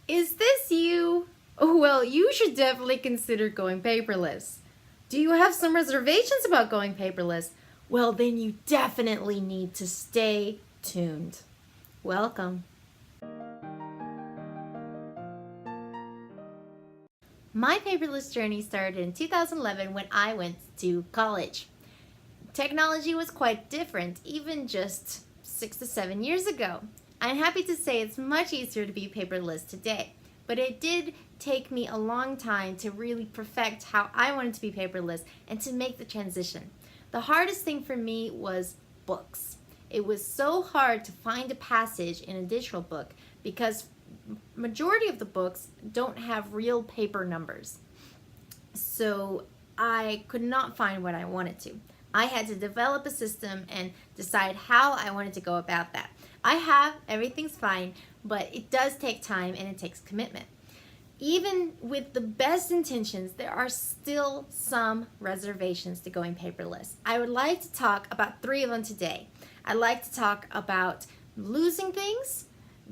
Is this you? Oh, well, you should definitely consider going paperless. Do you have some reservations about going paperless? Well, then you definitely need to stay tuned. Welcome. My paperless journey started in 2011 when I went to college. Technology was quite different, even just 6 to 7 years ago. I'm happy to say it's much easier to be paperless today, but it did take me a long time to really perfect how I wanted to be paperless and to make the transition. The hardest thing for me was books. It was so hard to find a passage in a digital book because majority of the books don't have real paper numbers. So I could not find what I wanted to. I had to develop a system and decide how I wanted to go about that. Everything's fine, but it does take time and it takes commitment. Even with the best intentions, there are still some reservations to going paperless. I would like to talk about 3 of them today. I'd like to talk about losing things,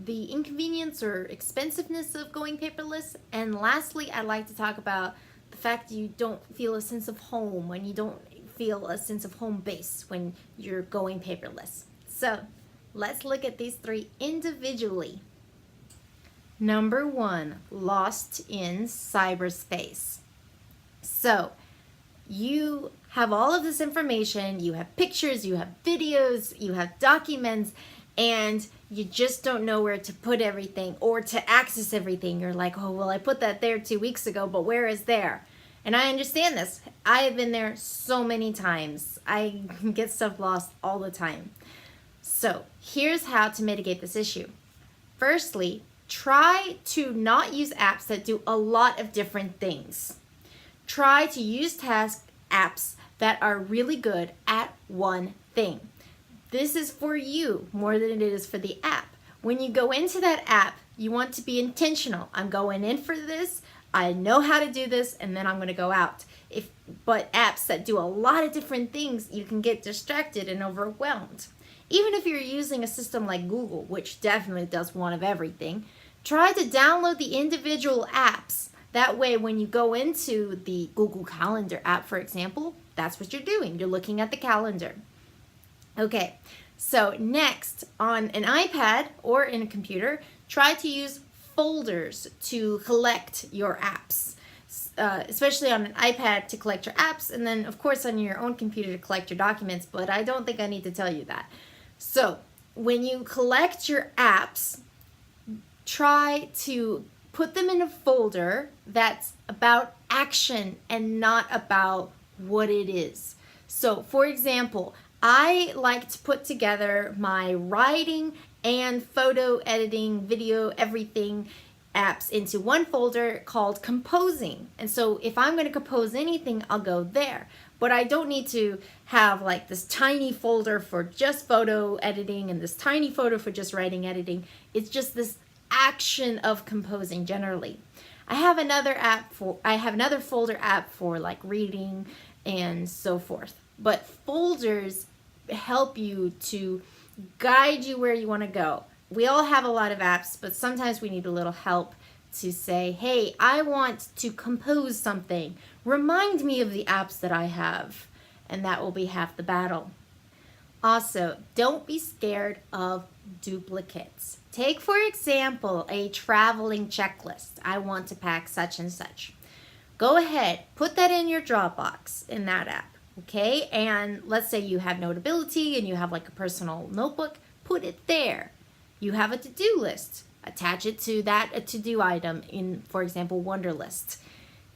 the inconvenience or expensiveness of going paperless, and lastly, I'd like to talk about the fact you don't feel a sense of home when you don't feel a sense of home base when you're going paperless. So let's look at these 3 individually. Number 1, lost in cyberspace. So you have all of this information, you have pictures, you have videos, you have documents, and you just don't know where to put everything or to access everything. You're like, oh, well, I put that there 2 weeks ago, but where is there? And I understand this. I have been there so many times. I get stuff lost all the time. So here's how to mitigate this issue. Firstly, try to not use apps that do a lot of different things. Try to use task apps that are really good at one thing. This is for you more than it is for the app. When you go into that app, you want to be intentional. I'm going in for this. I know how to do this, and then I'm going to go out. But apps that do a lot of different things, you can get distracted and overwhelmed. Even if you're using a system like Google, which definitely does one of everything, try to download the individual apps. That way, when you go into the Google Calendar app, for example, that's what you're doing. You're looking at the calendar. Okay, so next, on an iPad or in a computer, try to use folders to collect your apps, especially on an iPad to collect your apps, and then of course on your own computer to collect your documents, but I don't think I need to tell you that. So when you collect your apps, try to put them in a folder that's about action and not about what it is. So for example, I like to put together my writing and photo editing, video, everything apps into one folder called composing. And so if I'm going to compose anything, I'll go there. But I don't need to have like this tiny folder for just photo editing and this tiny folder for just writing editing. It's just this action of composing generally. I have another folder app for like reading and so forth. But folders help you to guide you where you want to go. We all have a lot of apps, but sometimes we need a little help to say, hey, I want to compose something. Remind me of the apps that I have, and that will be half the battle. Also, don't be scared of duplicates. Take, for example, a traveling checklist. I want to pack such and such. Go ahead, put that in your Dropbox in that app. Okay, and let's say you have Notability and you have like a personal notebook, put it there. You have a to-do list, attach it to a to-do item in, for example, Wunderlist.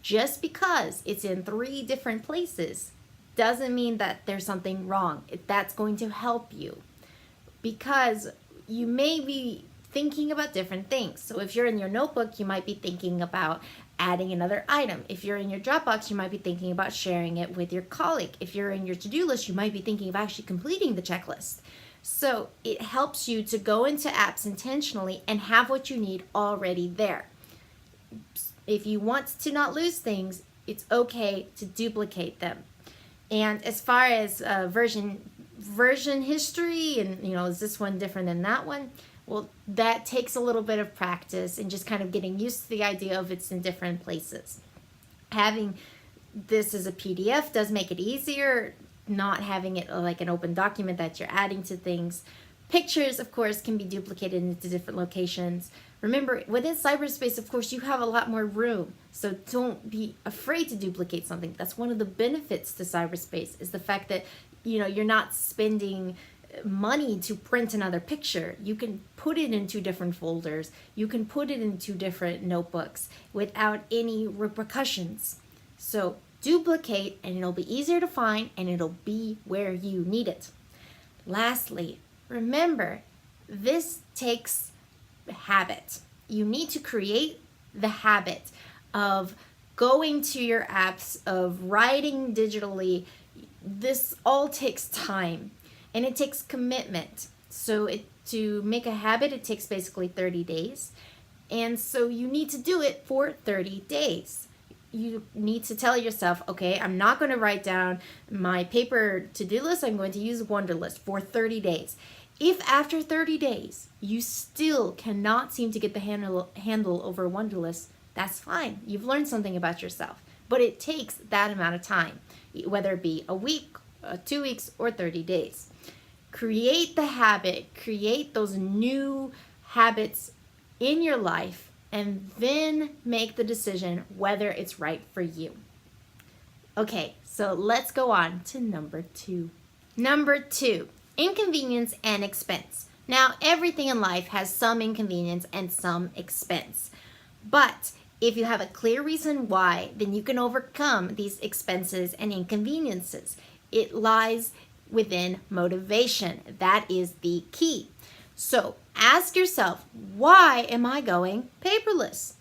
Just because it's in 3 different places doesn't mean that there's something wrong. That's going to help you because you may be thinking about different things. So if you're in your notebook, you might be thinking about adding another item. If you're in your Dropbox, you might be thinking about sharing it with your colleague. If you're in your to-do list, you might be thinking of actually completing the checklist. So it helps you to go into apps intentionally and have what you need already there. If you want to not lose things, it's okay to duplicate them. And as far as version history and, is this one different than that one? Well, that takes a little bit of practice and just kind of getting used to the idea of it's in different places. Having this as a PDF does make it easier, not having it like an open document that you're adding to things. Pictures, of course, can be duplicated into different locations. Remember, within cyberspace, of course, you have a lot more room. So don't be afraid to duplicate something. That's one of the benefits to cyberspace, is the fact that, you're not spending money to print another picture. You can put it into different folders. You can put it into different notebooks without any repercussions. So duplicate, and it'll be easier to find, and it'll be where you need it. Lastly, remember, this takes habit. You need to create the habit of going to your apps, of writing digitally. This all takes time, and it takes commitment. So to make a habit, it takes basically 30 days. And so you need to do it for 30 days. You need to tell yourself, okay, I'm not going to write down my paper to-do list. I'm going to use Wunderlist for 30 days. If after 30 days you still cannot seem to get the handle over Wunderlist, that's fine. You've learned something about yourself. But it takes that amount of time, whether it be a week, 2 weeks, or 30 days. Create the habit, create those new habits in your life, and then make the decision whether it's right for you. Okay, so let's go on to number 2. Number 2, inconvenience and expense. Now, everything in life has some inconvenience and some expense. But if you have a clear reason why, then you can overcome these expenses and inconveniences. It lies within motivation. That is the key. So ask yourself, why am I going paperless?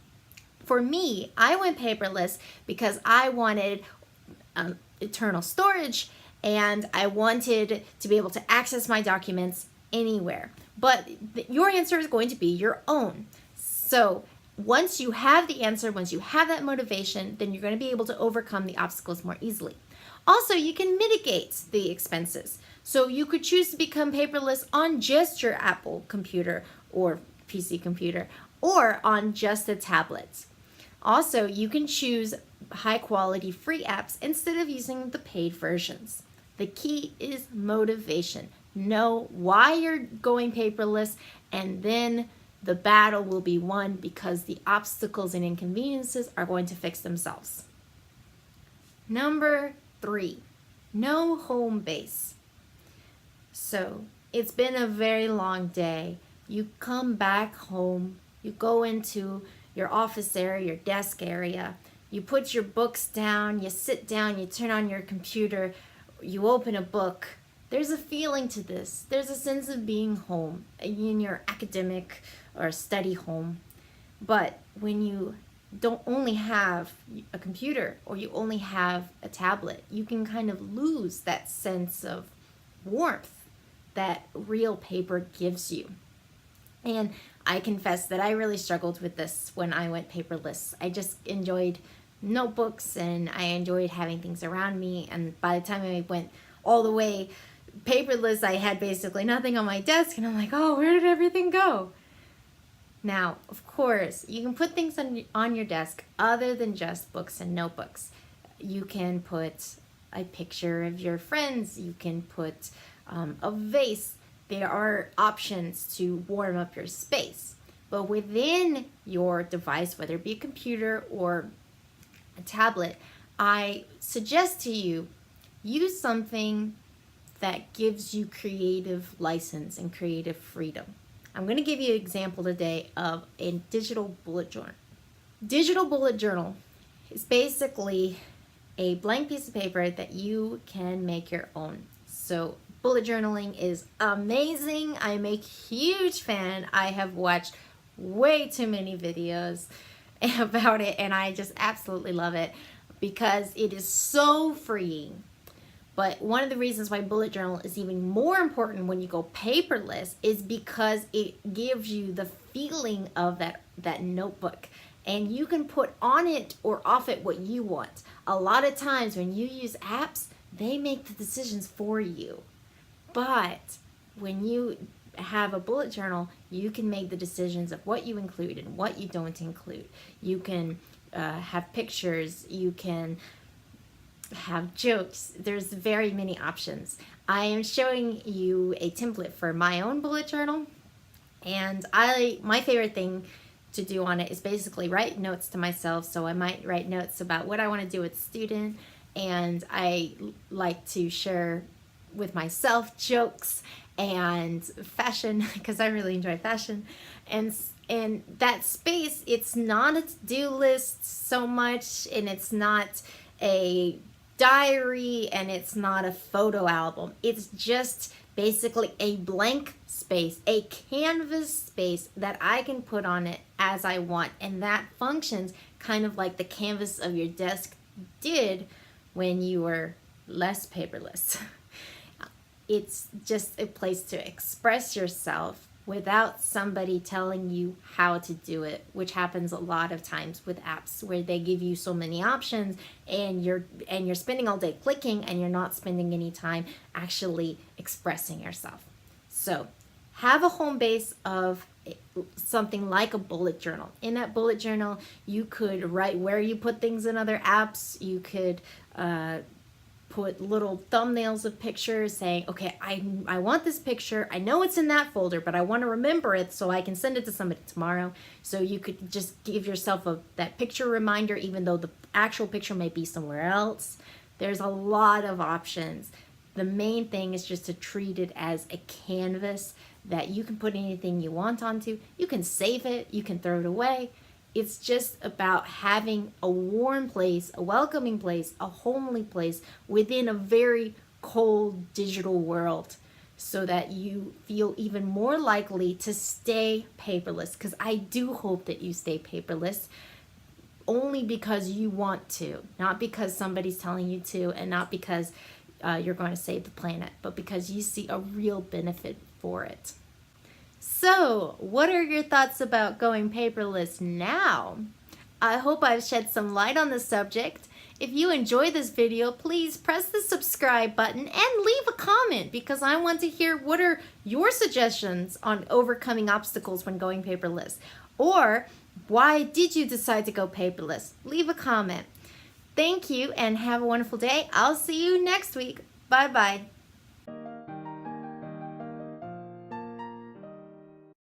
For me, I went paperless because I wanted eternal storage, and I wanted to be able to access my documents anywhere. But your answer is going to be your own. So once you have the answer, once you have that motivation, then you're going to be able to overcome the obstacles more easily. Also, you can mitigate the expenses. So you could choose to become paperless on just your Apple computer or PC computer, or on just a tablet. Also, you can choose high quality free apps instead of using the paid versions. The key is motivation. Know why you're going paperless, and then the battle will be won, because the obstacles and inconveniences are going to fix themselves. Number 3, no home base. So it's been a very long day. You come back home, you go into your office area, your desk area, you put your books down, you sit down, you turn on your computer, you open a book. There's a feeling to this. There's a sense of being home in your academic or study home. But when you don't only have a computer or you only have a tablet, you can kind of lose that sense of warmth that real paper gives you. And I confess that I really struggled with this when I went paperless. I just enjoyed notebooks, and I enjoyed having things around me. And by the time I went all the way paperless, I had basically nothing on my desk, and I'm like, oh, where did everything go? Now, of course, you can put things on your desk other than just books and notebooks. You can put a picture of your friends. You can put a vase. There are options to warm up your space. But within your device, whether it be a computer or a tablet, I suggest to you, use something that gives you creative license and creative freedom. I'm going to give you an example today of a digital bullet journal. Digital bullet journal is basically a blank piece of paper that you can make your own. So bullet journaling is amazing. I'm a huge fan. I have watched way too many videos about it, and I just absolutely love it because it is so freeing. But one of the reasons why bullet journal is even more important when you go paperless is because it gives you the feeling of that notebook, and you can put on it or off it what you want. A lot of times when you use apps, they make the decisions for you. But when you have a bullet journal, You can make the decisions of what you include and what you don't include. You can have pictures. You can have jokes. There's very many options. I am showing you a template for my own bullet journal, and my favorite thing to do on it is basically write notes to myself. So I might write notes about what I want to do with the student, and I like to share with myself jokes and fashion because I really enjoy fashion. And that space, it's not a to-do list so much, and it's not a diary, and it's not a photo album. It's just basically a blank space, a canvas space that I can put on it as I want, and that functions kind of like the canvas of your desk did when you were less paperless. It's just a place to express yourself without somebody telling you how to do it, which happens a lot of times with apps where they give you so many options, and you're spending all day clicking, and you're not spending any time actually expressing yourself. So have a home base of something like a bullet journal. In that bullet journal, you could write where you put things in other apps. You could put little thumbnails of pictures saying, okay, I want this picture. I know it's in that folder, but I want to remember it so I can send it to somebody tomorrow. So you could just give yourself that picture reminder, even though the actual picture may be somewhere else. There's a lot of options. The main thing is just to treat it as a canvas that you can put anything you want onto. You can save it, you can throw it away. It's just about having a warm place, a welcoming place, a homely place within a very cold digital world, so that you feel even more likely to stay paperless. Because I do hope that you stay paperless only because you want to, not because somebody's telling you to, and not because you're going to save the planet, but because you see a real benefit for it. So, what are your thoughts about going paperless now? I hope I've shed some light on the subject. If you enjoyed this video, please press the subscribe button and leave a comment, because I want to hear what are your suggestions on overcoming obstacles when going paperless. Or, why did you decide to go paperless? Leave a comment. Thank you and have a wonderful day. I'll see you next week. Bye-bye.